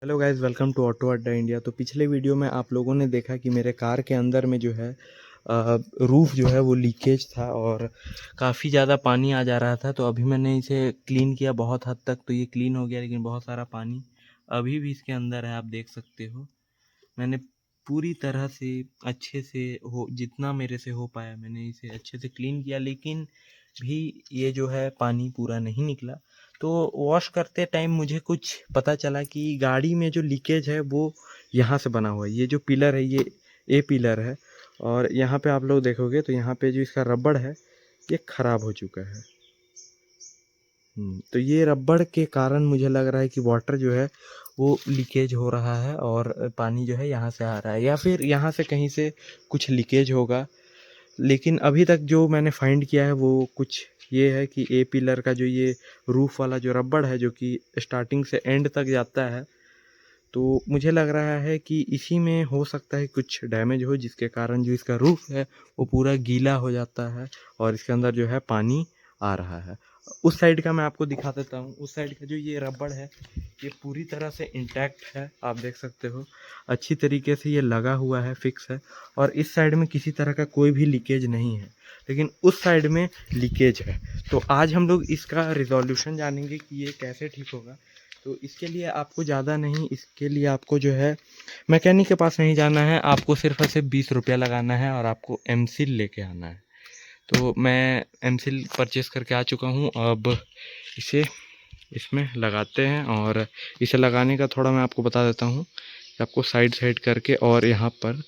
Hello guys, welcome to auto अड्डा India. तो पिछले वीडियो में आप लोगों ने देखा कि मेरे कार के अंदर में जो है रूफ़ जो है वो लीकेज था और काफ़ी ज़्यादा पानी आ जा रहा था। तो अभी मैंने इसे क्लीन किया बहुत हद तक, तो ये क्लीन हो गया, लेकिन बहुत सारा पानी अभी भी इसके अंदर है, आप देख सकते हो। मैंने पूरी तरह से अच्छे से हो जितना मेरे से हो पाया मैंने इसे अच्छे से क्लीन किया, लेकिन भी ये जो है पानी पूरा नहीं निकला। तो वॉश करते टाइम मुझे कुछ पता चला कि गाड़ी में जो लीकेज है वो यहाँ से बना हुआ है। ये जो पिलर है ये ए पिलर है, और यहाँ पे आप लोग देखोगे तो यहाँ पे जो इसका रबड़ है ये ख़राब हो चुका है। तो ये रबड़ के कारण मुझे लग रहा है कि वाटर जो है वो लीकेज हो रहा है और पानी जो है यहाँ से आ रहा है, या फिर यहाँ से कहीं से कुछ लीकेज होगा। लेकिन अभी तक जो मैंने फाइंड किया है वो कुछ ये है कि ए पिलर का जो ये रूफ वाला जो रबड़ है जो कि स्टार्टिंग से एंड तक जाता है, तो मुझे लग रहा है कि इसी में हो सकता है कुछ डैमेज हो, जिसके कारण जो इसका रूफ है वो पूरा गीला हो जाता है और इसके अंदर जो है पानी आ रहा है। उस साइड का मैं आपको दिखा देता हूँ। उस साइड का जो ये रबड़ है ये पूरी तरह से इंटैक्ट है, आप देख सकते हो। अच्छी तरीके से ये लगा हुआ है, फिक्स है, और इस साइड में किसी तरह का कोई भी लीकेज नहीं है, लेकिन उस साइड में लीकेज है। तो आज हम लोग इसका रिजोल्यूशन जानेंगे कि ये कैसे ठीक होगा। तो इसके लिए आपको ज़्यादा नहीं, इसके लिए आपको जो है मैकेनिक के पास नहीं जाना है, आपको सिर्फ और सिर्फ 20 रुपया लगाना है और आपको एमसील लेके आना है। तो मैं एमसील परचेस करके आ चुका हूँ। अब इसे इसमें लगाते हैं, और इसे लगाने का थोड़ा मैं आपको बता देता हूँ कि आपको साइड साइड करके और यहाँ पर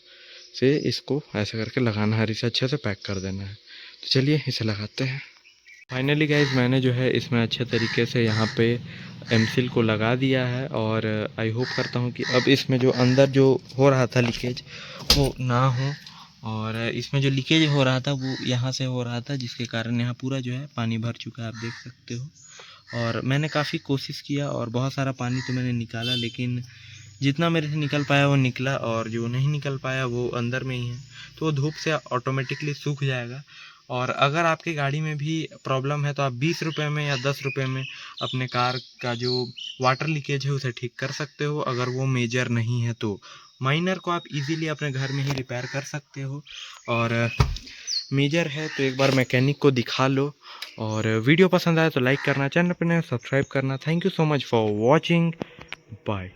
से इसको ऐसे करके लगाना है, इसे अच्छे से पैक कर देना है। तो चलिए इसे लगाते हैं। फाइनली गाइज मैंने जो है इसमें अच्छे तरीके से यहाँ पे एमसील को लगा दिया है, और आई होप करता हूँ कि अब इसमें जो अंदर जो हो रहा था लीकेज वो ना हो, और इसमें जो लीकेज हो रहा था वो यहाँ से हो रहा था, जिसके कारण यहाँ पूरा जो है पानी भर चुका है, आप देख सकते हो। और मैंने काफ़ी कोशिश किया और बहुत सारा पानी तो मैंने निकाला, लेकिन जितना मेरे से निकल पाया वो निकला, और जो नहीं निकल पाया वो अंदर में ही है। तो वो धूप से ऑटोमेटिकली सूख जाएगा। और अगर आपकी गाड़ी में भी प्रॉब्लम है तो आप 20 रुपये में या 10 रुपये में अपने कार का जो वाटर लीकेज है उसे ठीक कर सकते हो। अगर वो मेजर नहीं है तो माइनर को आप इजीली अपने घर में ही रिपेयर कर सकते हो, और मेजर है तो एक बार मैकेनिक को दिखा लो। और वीडियो पसंद आए तो लाइक करना, चैनल पर नए सब्सक्राइब करना। Thank you so much for watching, bye.